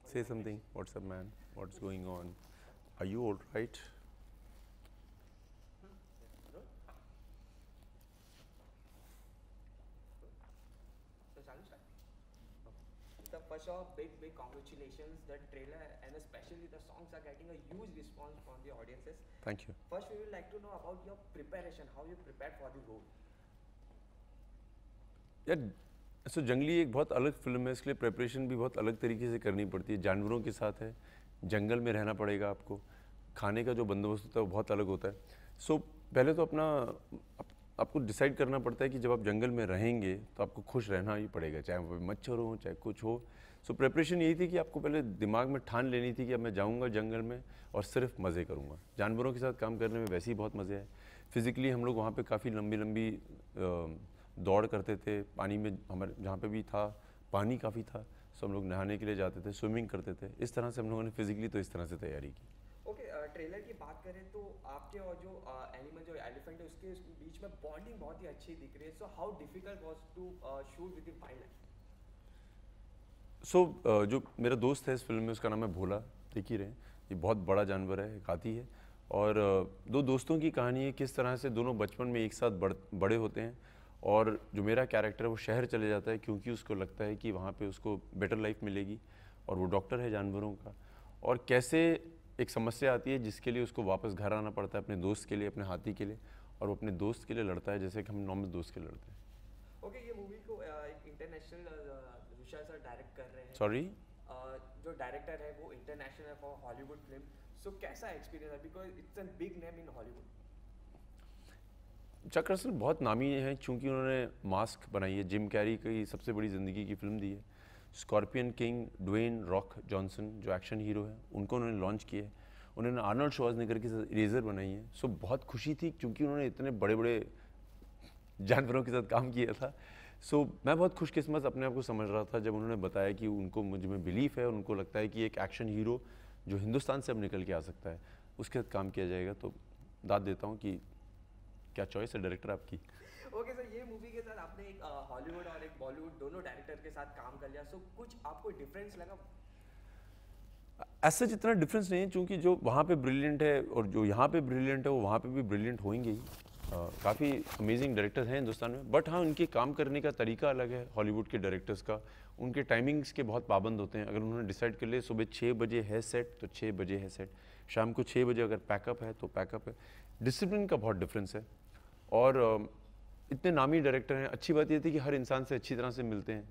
Say something. What's up, man? What's going on? Are you all right? So shall we start? The first off, big congratulations. The trailer and especially the songs are getting a huge response from the audiences. Thank you. First, we would like to know about your preparation, how you prepared for the role. यार सो जंगली एक बहुत अलग film है, इसके लिए preparation भी बहुत अलग तरीके से करनी पड़ती है। जानवरों के साथ है, जंगल में रहना पड़ेगा आपको, खाने का जो बंदोबस्त होता है वो बहुत अलग होता है। सो पहले तो आपको डिसाइड करना पड़ता है कि जब आप जंगल में रहेंगे तो आपको खुश रहना ही पड़ेगा, चाहे वहाँ पे मच्छर हो चाहे कुछ हो। सो प्रेपरेशन यही थी कि आपको पहले दिमाग में ठान लेनी थी कि अब मैं जाऊँगा जंगल में और सिर्फ मज़े करूँगा। जानवरों के साथ काम करने में वैसे ही बहुत मज़े आए। फिज़िकली हम लोग वहाँ पे काफ़ी लंबी दौड़ करते थे, पानी में हमारे जहाँ पे भी था पानी काफ़ी था, सो हम लोग नहाने के लिए जाते थे, स्विमिंग करते थे। इस तरह से हम लोगों ने फिज़िकली तो इस तरह से तैयारी की। ओके, ट्रेलर की बात करें तो आपके और जो एनिमल जो एलिफेंट है उसके बीच में बॉन्डिंग बहुत ही अच्छी दिख रही है। So how difficult was to shoot with the wildlife? जो मेरा दोस्त है इस फिल्म में, उसका नाम है भोला, देख ही रहे हैं। ये बहुत बड़ा जानवर है, एक हाथी है। और दो दोस्तों की कहानी है, किस तरह से दोनों बचपन में एक साथ बड़े होते हैं। और जो मेरा कैरेक्टर है वो शहर चले जाता है क्योंकि उसको लगता है कि वहाँ पे उसको बेटर लाइफ मिलेगी, और वो डॉक्टर है जानवरों का। और कैसे एक समस्या आती है जिसके लिए उसको वापस घर आना पड़ता है अपने दोस्त के लिए, अपने हाथी के लिए, और वो अपने दोस्त के लिए लड़ता है जैसे कि हम नॉर्मल दोस्त के लिए लड़ते हैं। ओके, ये मूवी को एक इंटरनेशनल ऋषा सर डायरेक्ट कर रहे हैं। सॉरी, जो डायरेक्टर है वो इंटरनेशनल है फॉर हॉलीवुड फिल्म। सो कैसा एक्सपीरियंस है, because it's a big name in Hollywood? Chuck Russell बहुत नामी हैं चूँकि उन्होंने मास्क बनाई है, जिम कैरी की सबसे बड़ी ज़िंदगी की फ़िल्म दी है। Scorpion King Dwayne Rock Johnson जो एक्शन हीरो है उनको उन्होंने लॉन्च किया है। उन्होंने आर्नल्ड श्वार्ज़नेगर के साथ इरेजर बनाई है। सो बहुत खुशी थी क्योंकि उन्होंने इतने बड़े बड़े जानवरों के साथ काम किया था। सो मैं बहुत खुशकिस्मत अपने आप को समझ रहा था जब उन्होंने बताया कि उनको मुझ में बिलीफ है और उनको लगता है कि एक एक्शन हीरो जो हिंदुस्तान से अब निकल के आ सकता है उसके साथ काम किया जाएगा। तो दाद देता हूँ कि क्या चॉइस है डायरेक्टर आपकी। ओके सर, ये मूवी के साथ आपने एक हॉलीवुड और एक बॉलीवुड दोनों डायरेक्टर के साथ काम कर लिया। सो कुछ आपको डिफरेंस लगा? ऐसा जितना डिफरेंस नहीं है, क्योंकि जो वहाँ पे ब्रिलियंट है और जो यहाँ पे ब्रिलियंट है वो वहाँ पे भी ब्रिलियंट होंगे ही। काफ़ी अमेजिंग डायरेक्टर हैं हिंदुस्तान में, बट हाँ उनके काम करने का तरीका अलग है हॉलीवुड के डायरेक्टर्स का। उनके टाइमिंग्स के बहुत पाबंद होते हैं। अगर उन्होंने डिसाइड कर लिया सुबह 6 बजे है सेट तो 6 बजे है सेट, शाम को 6 बजे अगर पैकअप है तो पैकअप है। डिसिप्लिन का बहुत डिफरेंस है। और इतने नामी डायरेक्टर हैं। अच्छी बात ये थी कि हर इंसान से अच्छी तरह से मिलते हैं,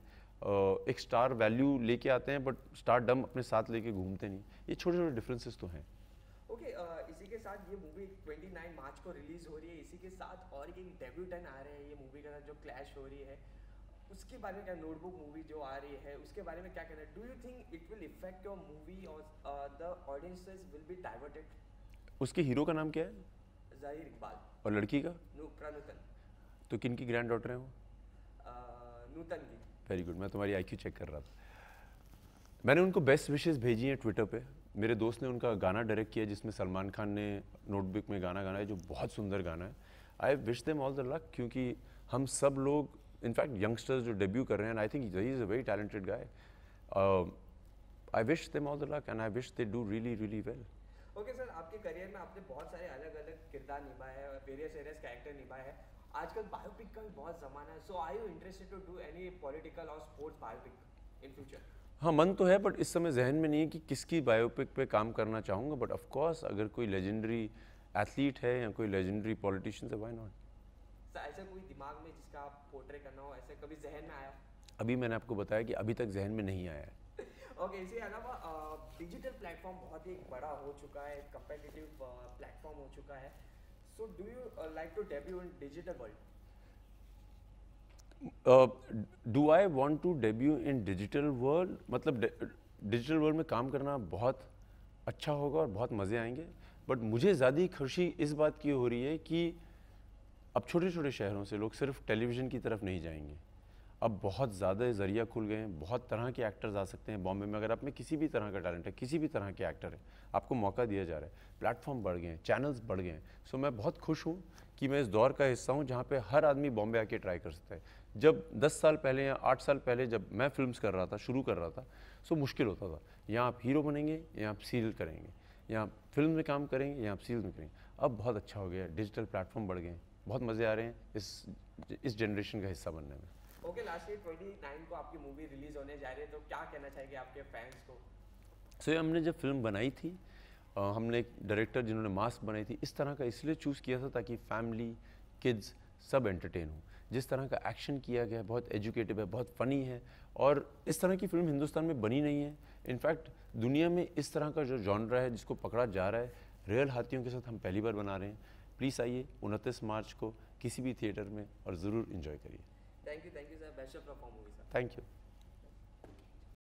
एक स्टार वैल्यू लेके आते हैं बट स्टार डम अपने साथ लेके घूमते नहीं। ये छोटे छोटे डिफरेंसेस तो हैं। ओके, इसी के साथ ये मूवी 29 मार्च को रिलीज हो रही है। इसी के साथ और एक डेब्यूटेंट आ रहे हैं ये मूवी के साथ जो क्लैश हो रही है, उसके बारे में क्या, नोटबुक मूवी जो आ रही है उसके बारे में क्या कहना है? Do you think it will affect your movie और the audiences will be diverted? उसके हीरो का नाम क्या है ज़ाहिर इकबाल। और लड़की का? नुकरा नूतन। तो किन की ग्रैंड डॉटर है वो? नूतन की। वेरी गुड, मैं तुम्हारी आईक्यू चेक कर रहा था। मैंने उनको बेस्ट विशेस भेजी हैं ट्विटर पे। मेरे दोस्त ने उनका गाना डायरेक्ट किया जिसमें सलमान खान ने नोटबुक में गाना गाना है जो बहुत सुंदर गाना है। I wish them all the luck, क्योंकि हम सब लोग इनफैक्ट यंगस्टर्स जो डेब्यू कर रहे हैं, I think he is a very talented guy. I wish them all the luck and I wish they do really really well. Okay sir, आपके career में आपने बहुत सारे अलग अलग किरदार निभाए हैं, वेरियस एरियस कैरेक्टर निभाए हैं। आजकल बायोपिक का भी बहुत ज़माना है। So are you interested to do any political or sports biopic in future? हाँ, मन तो है बट इस समय जहन में नहीं है कि किसकी बायोपिक पे काम करना चाहूँगा। बट ऑफ कोर्स अगर कोई लेजेंडरी एथलीट है या कोई लेजेंडरी पॉलिटिशियन है, व्हाई नॉट। सर ऐसा कोई दिमाग में जिसका आप पोर्ट्रे करना हो, ऐसे कभी जहन में आया? अभी मैंने आपको बताया कि अभी तक जहन में नहीं आया है। ओके, इसके अलावा डिजिटल प्लेटफॉर्म बहुत ही बड़ा हो चुका है, कंपेटिटिव प्लेटफॉर्म हो चुका है। So do you like to debut in digital world? Do I want to debut in digital world? मतलब डिजिटल वर्ल्ड में काम करना बहुत अच्छा होगा और बहुत मज़े आएंगे, बट मुझे ज़्यादा खुशी इस बात की हो रही है कि अब छोटे छोटे शहरों से लोग सिर्फ टेलीविज़न की तरफ नहीं जाएंगे। अब बहुत ज़्यादा ज़रिया खुल गए हैं, बहुत तरह के एक्टर्स आ सकते हैं बॉम्बे में। अगर आप में किसी भी तरह का टैलेंट है, किसी भी तरह के एक्टर है, आपको मौका दिया जा रहा है। प्लेटफॉर्म बढ़ गए हैं, चैनल्स बढ़ गए हैं। सो मैं बहुत खुश हूँ कि मैं इस दौर का हिस्सा हूँ जहाँ पे हर आदमी बॉम्बे आके ट्राई कर सकता है। जब 10 साल पहले या 8 साल पहले जब मैं फिल्म्स कर रहा था, शुरू कर रहा था, सो मुश्किल होता था, या आप हीरो बनेंगे या आप सीरियल करेंगे, या आप फिल्म में काम करेंगे या आप सीरियल में करेंगे। अब बहुत अच्छा हो गया, डिजिटल प्लेटफॉर्म बढ़ गए हैं, बहुत मज़े आ रहे हैं इस जनरेशन का हिस्सा बनने में। ओके, लास्टली 29 को आपकी मूवी रिलीज होने जा रही है, तो क्या कहना चाहेंगे आपके फैंस को? सो ये हमने जब फिल्म बनाई थी, हमने एक डायरेक्टर जिन्होंने मास्क बनाई थी, इस तरह का इसलिए चूज़ किया था ताकि फैमिली, किड्स सब एंटरटेन हो। जिस तरह का एक्शन किया गया है बहुत एजुकेटिव है, बहुत फ़नी है, और इस तरह की फिल्म हिंदुस्तान में बनी नहीं है। इनफैक्ट दुनिया में इस तरह का जो जॉनरा है जिसको पकड़ा जा रहा है, रियल हाथियों के साथ हम पहली बार बना रहे हैं। प्लीज़ आइए 29 मार्च को किसी भी थिएटर में और ज़रूर इन्जॉय करिए। Thank you sir, best of luck for movie sir. Thank you.